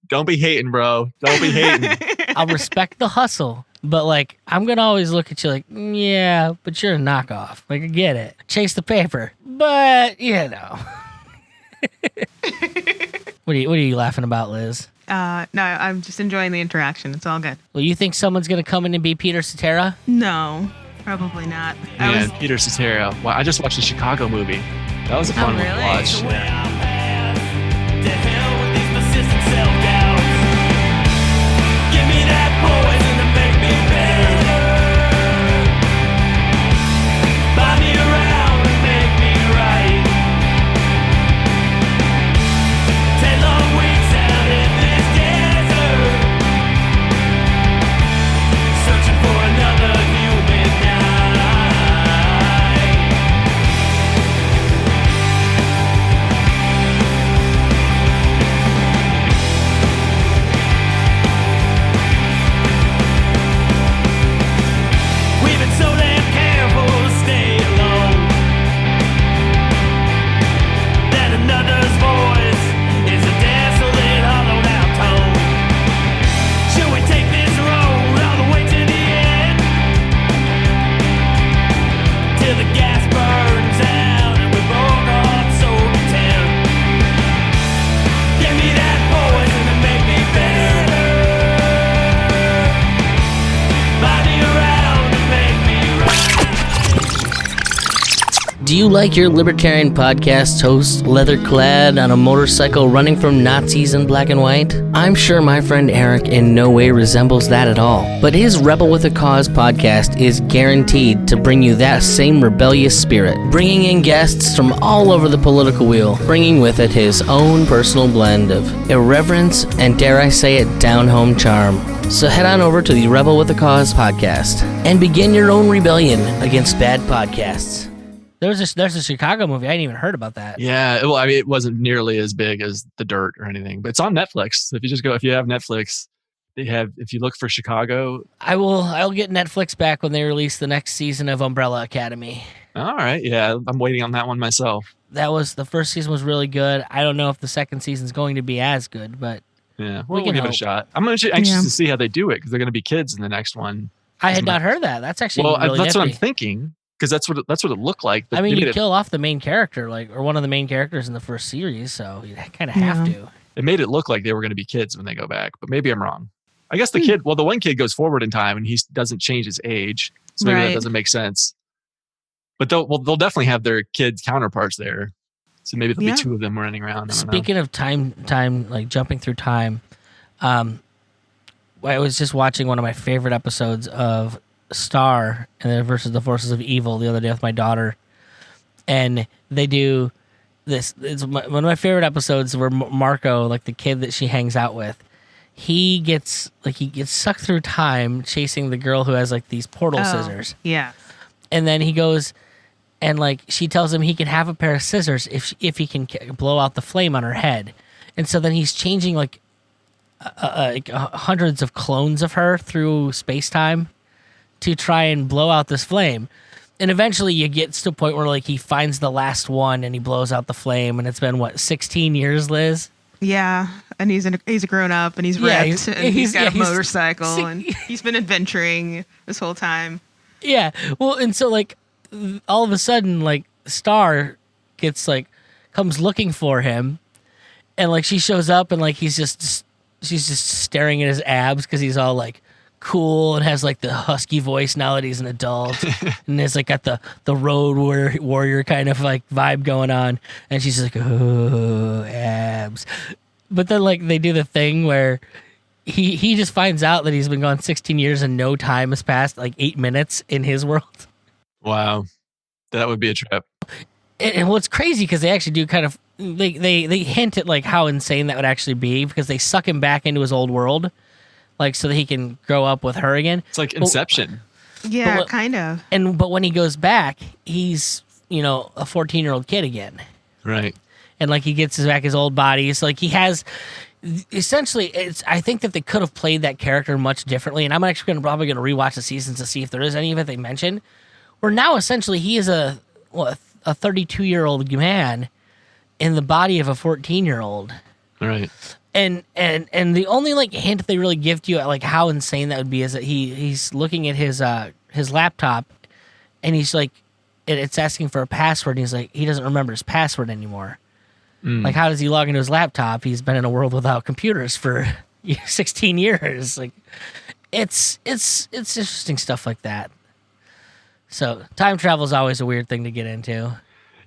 Don't be hating, bro. Don't be hating. I'll respect the hustle, but like, I'm gonna always look at you like, yeah, but you're a knockoff. Like, I get it. Chase the paper, but you know. What are you laughing about, Liz? No, I'm just enjoying the interaction. It's all good. Well, you think someone's gonna come in and be Peter Cetera? No, probably not. Man, Peter Cetera. Wow, I just watched the Chicago movie. That was a fun one to really? watch. Do you like your libertarian podcast host leather-clad on a motorcycle running from Nazis in black and white? I'm sure my friend Eric in no way resembles that at all, but his Rebel with a Cause podcast is guaranteed to bring you that same rebellious spirit, bringing in guests from all over the political wheel, bringing with it his own personal blend of irreverence and, dare I say it, down-home charm. So head on over to the Rebel with a Cause podcast and begin your own rebellion against bad podcasts. There's a Chicago movie. I hadn't even heard about that. Yeah, well, I mean, it wasn't nearly as big as The Dirt or anything, but it's on Netflix. So if you have Netflix, if you look for Chicago. I'll get Netflix back when they release the next season of Umbrella Academy. All right, yeah, I'm waiting on that one myself. The first season was really good. I don't know if the second season's going to be as good, but yeah, we'll give it a shot. I'm anxious to see how they do it because they're going to be kids in the next one. I had not heard that. That's actually really that's nifty. what I'm thinking. Because that's what it looked like. I mean, you kill off the main character, or one of the main characters in the first series, so you kind of have to. It made it look like they were going to be kids when they go back, but maybe I'm wrong. I guess the one kid goes forward in time and he doesn't change his age, so maybe that doesn't make sense. But they'll definitely have their kid counterparts there, so maybe there'll be two of them running around. Speaking of time, like jumping through time, I was just watching one of my favorite episodes of Star and then versus the Forces of Evil the other day with my daughter, and they do this. It's one of my favorite episodes where Marco, like the kid that she hangs out with, he gets sucked through time chasing the girl who has like these portal scissors. Yeah, and then he goes and like she tells him he can have a pair of scissors if he can blow out the flame on her head, and so then he's changing like hundreds of clones of her through space time to try and blow out this flame. And eventually you get to a point where like he finds the last one and he blows out the flame, and it's been 16 years, Liz? Yeah, and he's a grown up and he's ripped and he's got a motorcycle and he's been adventuring this whole time. Yeah. Well, and so like all of a sudden like Star gets like comes looking for him, and like she shows up and like she's just staring at his abs because he's all like cool and has like the husky voice now that he's an adult and has like got the road warrior kind of like vibe going on, and she's like, oh, abs. But then like they do the thing where he just finds out that he's been gone 16 years and no time has passed, like 8 minutes in his world. Wow, that would be a trip. And what's crazy because they actually do kind of they hint at like how insane that would actually be, because they suck him back into his old world, like so that he can grow up with her again. It's like Inception. Yeah, kind of. But when he goes back, he's a 14-year-old kid again. Right. And like he gets back his old body. So like he has essentially, it's. I think that they could have played that character much differently, and I'm actually probably going to rewatch the seasons to see if there is any of it they mentioned. Where now essentially he is a 32-year-old man in the body of a 14-year-old. Right. And the only like hint they really give to you at like how insane that would be is that he's looking at his laptop, and he's like, it's asking for a password, and he's like, he doesn't remember his password anymore. Like, how does he log into his laptop? He's been in a world without computers for 16 years. Like, it's interesting stuff like that. So time travel is always a weird thing to get into.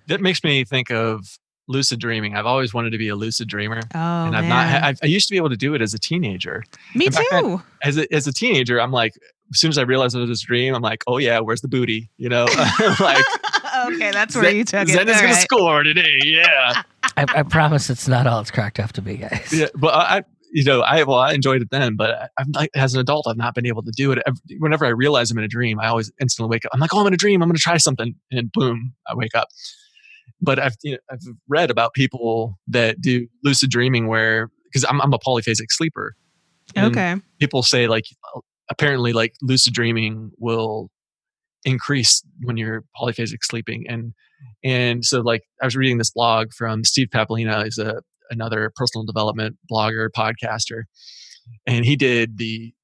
That makes me think of lucid dreaming. I've always wanted to be a lucid dreamer. Oh, and I've man. not. I used to be able to do it as a teenager. Me In fact, too. As a teenager, I'm like, as soon as I realized it was a dream, I'm like, oh yeah, where's the booty? You know, like. Okay, that's where you took it. Zen is All gonna right. score today. Yeah. I promise it's not all it's cracked up to be, guys. Yeah, but I enjoyed it then, but I'm like, as an adult, I've not been able to do it. Whenever I realize I'm in a dream, I always instantly wake up. I'm like, oh, I'm in a dream. I'm going to try something, and boom, I wake up. But I've read about people that do lucid dreaming where, because I'm a polyphasic sleeper. And Okay. people say like apparently like lucid dreaming will increase when you're polyphasic sleeping, and so like I was reading this blog from Steve Papolina, is another personal development blogger, podcaster, and he did the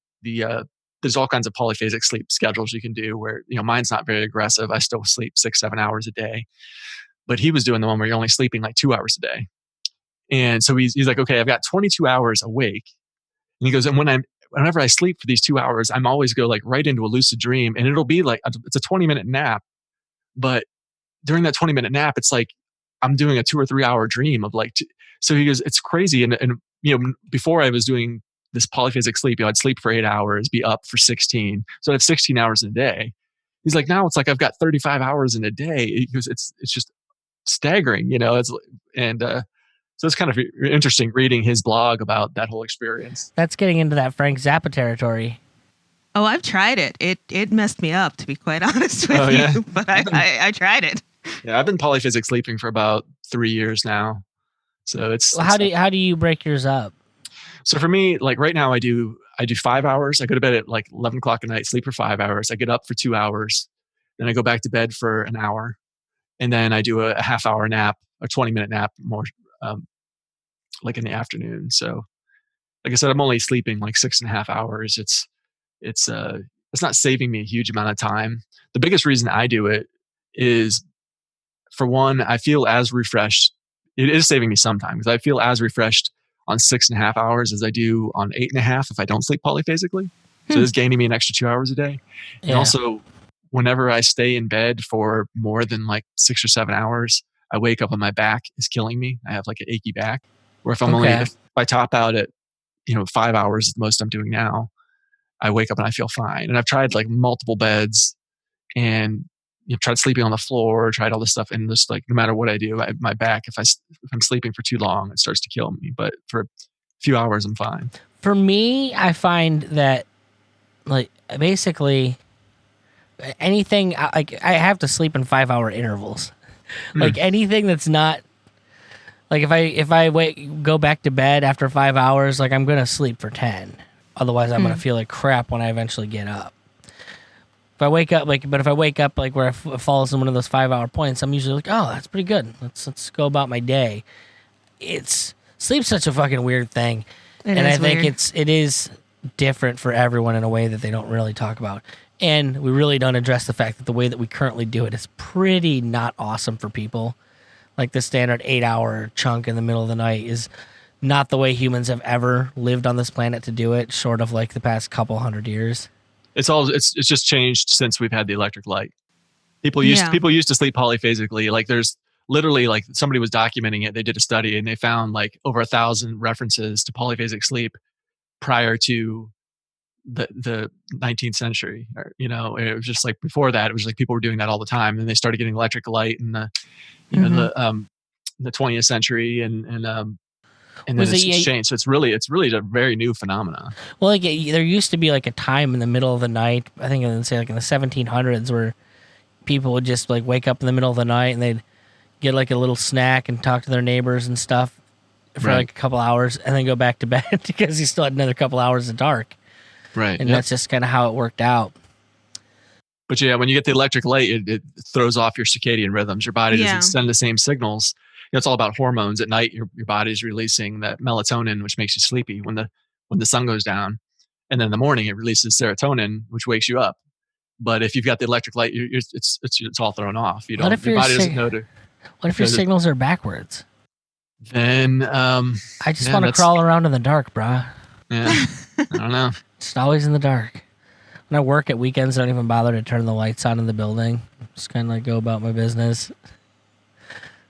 there's all kinds of polyphasic sleep schedules you can do where, mine's not very aggressive. I still sleep 6-7 hours a day, but he was doing the one where you're only sleeping like 2 hours a day. And so he's like, okay, I've got 22 hours awake. And he goes, and whenever I sleep for these 2 hours, I'm always go like right into a lucid dream, and it'll be like, it's a 20-minute nap. But during that 20-minute nap, it's like I'm doing a 2 or 3 hour dream of like, so he goes, it's crazy. And before I was doing this polyphasic sleep, I'd sleep for 8 hours, be up for 16. So I have 16 hours in a day. He's like, now it's like I've got 35 hours in a day. He goes, it's just staggering, so it's kind of interesting reading his blog about that whole experience. That's getting into that Frank Zappa territory. Oh, I've tried it. It messed me up, to be quite honest with yeah? you. But I tried it. Yeah, I've been polyphasic sleeping for about 3 years now. So Well, how do you break yours up? So for me, like right now, I do 5 hours. I go to bed at like 11 o'clock at night, sleep for 5 hours. I get up for 2 hours, then I go back to bed for an hour, and then I do a half hour nap, a 20-minute nap, more like in the afternoon. So, like I said, I'm only sleeping like 6.5 hours. It's not saving me a huge amount of time. The biggest reason I do it is, for one, I feel as refreshed. It is saving me some time because I feel as refreshed on 6.5 hours as I do on 8.5 if I don't sleep polyphasically. So it's gaining me an extra 2 hours a day. And also, whenever I stay in bed for more than like 6 or 7 hours, I wake up and my back is killing me. I have like an achy back. Or if if I top out at 5 hours is the most I'm doing now, I wake up and I feel fine. And I've tried like multiple beds, and tried sleeping on the floor, tried all this stuff, and just like no matter what I do, my back, if I'm sleeping for too long, it starts to kill me. But for a few hours, I'm fine. For me, I find that like basically anything like I have to sleep in 5 hour intervals. Like anything that's not like if I go back to bed after 5 hours, like I'm gonna sleep for 10. Otherwise, I'm gonna feel like crap when I eventually get up. If I wake up like where it falls in one of those 5 hour points, I'm usually like, oh, that's pretty good. Let's go about my day. Sleep's such a fucking weird thing, and I think it is different for everyone in a way that they don't really talk about. And we really don't address the fact that the way that we currently do it is pretty not awesome for people. Like the standard 8 hour chunk in the middle of the night is not the way humans have ever lived on this planet to do it, short of like the past couple hundred years. It's just changed since we've had the electric light. People used to sleep polyphasically. Like there's literally like somebody was documenting it. They did a study and they found like over 1,000 references to polyphasic sleep prior to the 19th century. Or, it was just like before that, it was like people were doing that all the time, and they started getting electric light in the 20th century, and then it's just changed. So it's really a very new phenomenon. Well, like there used to be like a time in the middle of the night, I think in the 1700s, where people would just like wake up in the middle of the night and they'd get like a little snack and talk to their neighbors and stuff. for like a couple hours and then go back to bed because he still had another couple hours of dark. Right. And that's just kind of how it worked out. But yeah, when you get the electric light, it throws off your circadian rhythms. Your body doesn't send the same signals. It's all about hormones. At night, your body's releasing that melatonin, which makes you sleepy when the sun goes down. And then in the morning, it releases serotonin, which wakes you up. But if you've got the electric light, it's all thrown off. You don't. Your body doesn't know to. What if your signals are backwards? Then I just want to crawl around in the dark, brah. Yeah, I don't know. Just always in the dark. When I work at weekends, I don't even bother to turn the lights on in the building. Just kind of like go about my business.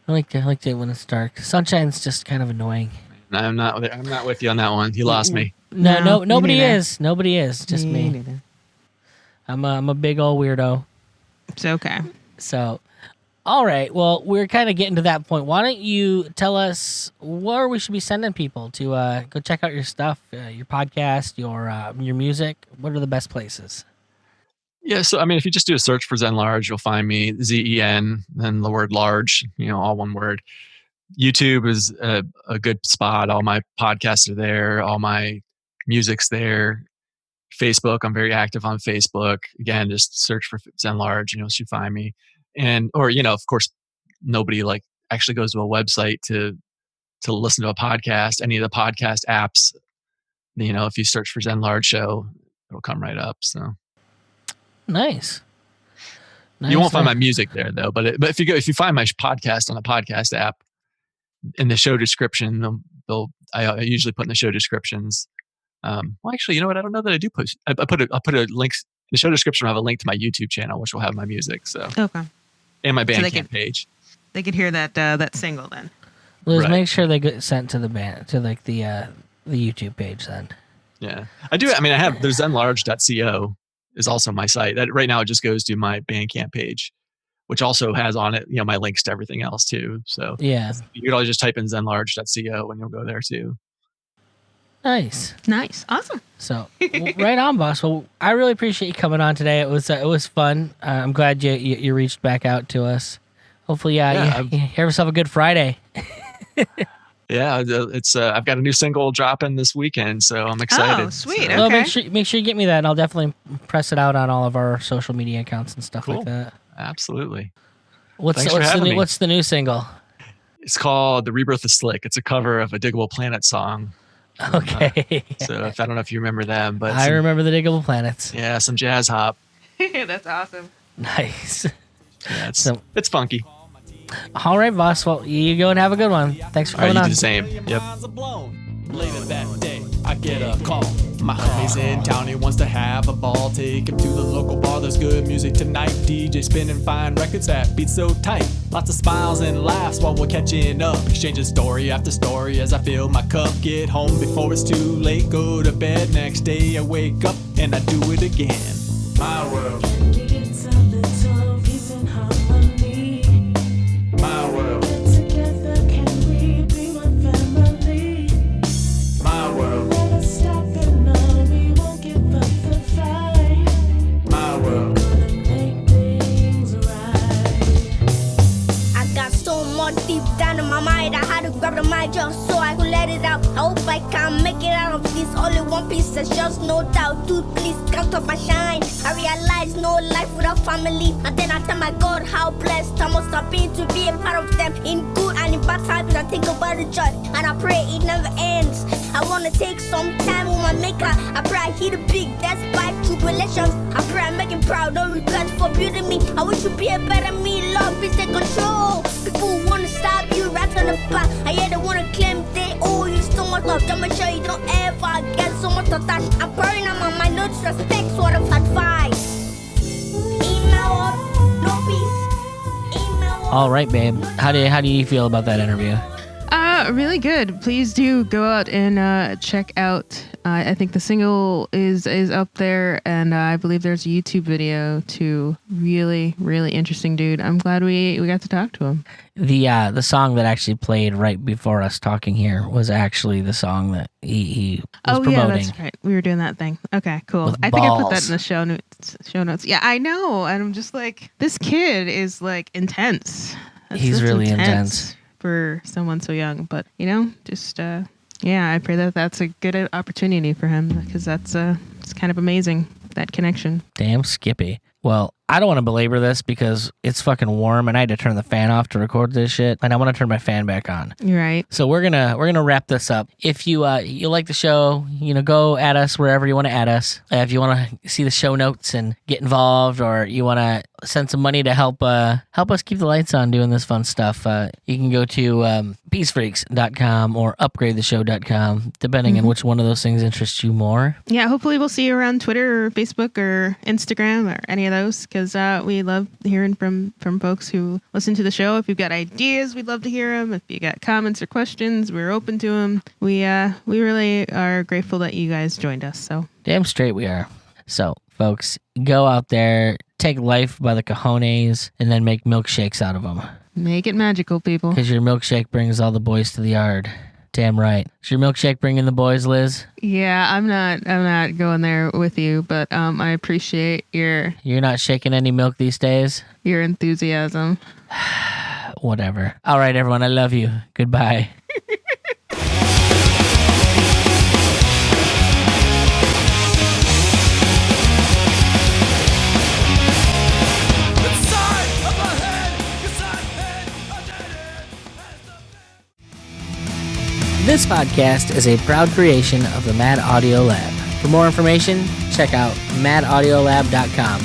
I like it when it's dark. Sunshine's just kind of annoying. I'm not with you on that one. You lost me. No, nobody is. Nobody is. Just me. I'm a big old weirdo. It's okay. So, all right. Well, we're kind of getting to that point. Why don't you tell us where we should be sending people to go check out your stuff, your podcast, your music? What are the best places? Yeah, so I mean, if you just do a search for Zenlarge, you'll find me, Zen, then the word large, all one word. YouTube is a good spot. All my podcasts are there. All my music's there. Facebook, I'm very active on Facebook. Again, just search for Zenlarge, you find me. Or of course, nobody like actually goes to a website to listen to a podcast. Any of the podcast apps, if you search for Zenlarge Show, it'll come right up. So nice. You won't find my music there though. But if you find my podcast on a podcast app, in the show description, I usually put in the show descriptions. Well, actually, you know what? I don't know that I do push. I'll put a link. The show description will have a link to my YouTube channel, which will have my music. So okay, and my Bandcamp page. They could hear that single then. Liz, make sure they get sent to the band to like the YouTube page then. Yeah, I do. I mean, I have there's zenlarge.co is also my site. That right now it just goes to my Bandcamp page, which also has on it my links to everything else too. So yeah, you could always just type in zenlarge.co and you'll go there too. Nice, awesome. So right on, boss. Well, I really appreciate you coming on today. It was fun. I'm glad you reached back out to us. Hopefully, you have yourself a good Friday. Yeah, it's I've got a new single dropping this weekend, so I'm excited. Oh, sweet. So. Okay. Well, make sure you get me that, and I'll definitely press it out on all of our social media accounts and stuff like that. Absolutely. What's the new single? It's called "The Rebirth of Slick." It's a cover of a Diggable Planet song. Okay. So I don't know if you remember them, but I remember the Diggable Planets. Yeah, some jazz hop. That's awesome. Nice. Yeah, it's funky. All right, boss. Well, you go and have a good one. Thanks for coming on. You do the same. Yep. Later that day, I get a call. My homie's in town, he wants to have a ball. Take him to the local bar, there's good music tonight. DJ spinning fine records that beat so tight. Lots of smiles and laughs while we're catching up. Exchanging story after story as I fill my cup. Get home before it's too late, go to bed. Next day I wake up and I do it again. My world. My world. Together can we be one family? My world. Never stop and no, we won't give up the fight. My world. Gonna make things right. I got so much deep down in my mind. I had to grab the mic just so I could let it out. I hope I can make it out of this. Only one piece, there's just no doubt. Dude, please come to my shine. I realize no life without family. And then I tell my God how blessed I must have been to be a part of them. In good and in bad times, I think about the joy. And I pray it never ends. I wanna take some time with my maker. I pray I hit a big despite tribulations. I pray I make him proud, no regrets for building me. I wish you be a better me, Lord, please take control. People wanna stop you right on the back. I hear they wanna claim they owe you so much love. Just make sure you don't ever get so much attached. I'm pouring on my mind, no disrespect, sort of advice. In my world, no peace. In my world. All right, babe. How do you feel about that interview? Really good. Please do go out and check out. I think the single is up there, and I believe there's a YouTube video too. Really, really interesting dude. I'm glad we got to talk to him. The song that actually played right before us talking here was actually the song that he was promoting. Yeah, that's right. We were doing that thing. Okay, cool. With I think I put that balls. in the show notes. Yeah, I know. And I'm just like, this kid is like intense. He's That's really intense. for someone so young. But, just, yeah, I pray that that's a good opportunity for him because it's kind of amazing, that connection. Damn Skippy. Well, I don't want to belabor this because it's fucking warm and I had to turn the fan off to record this shit, and I want to turn my fan back on. You're right. So we're gonna wrap this up. If you like the show, go at us wherever you want to add us. If you want to see the show notes and get involved, or you want to send some money to help us keep the lights on doing this fun stuff, you can go to peacefreaks.com or upgradetheshow.com, depending on which one of those things interests you more. Yeah, hopefully we'll see you around Twitter or Facebook or Instagram or any of those, because we love hearing from folks who listen to the show. If you've got ideas, we'd love to hear them. If you got comments or questions, we're open to them. We really are grateful that you guys joined us. So Damn straight we are. So, folks, go out there, take life by the cojones, and then make milkshakes out of them. make it magical, people. Because your milkshake brings all the boys to the yard. Damn right. Is your milkshake bringing the boys, Liz? Yeah, I'm not going there with you, but I appreciate your You're not shaking any milk these days? your enthusiasm. Whatever. All right, everyone. I love you. Goodbye. This podcast is a proud creation of the Mad Audio Lab. For more information, check out madaudiolab.com.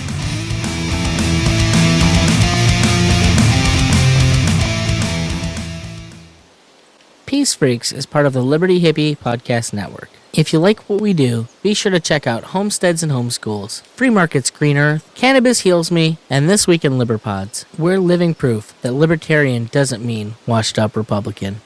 Peace Freaks is part of the Liberty Hippie Podcast Network. If you like what we do, be sure to check out Homesteads and Homeschools, Free Markets Green Earth, Cannabis Heals Me, and This Week in Liberpods. We're living proof that libertarian doesn't mean washed up Republican.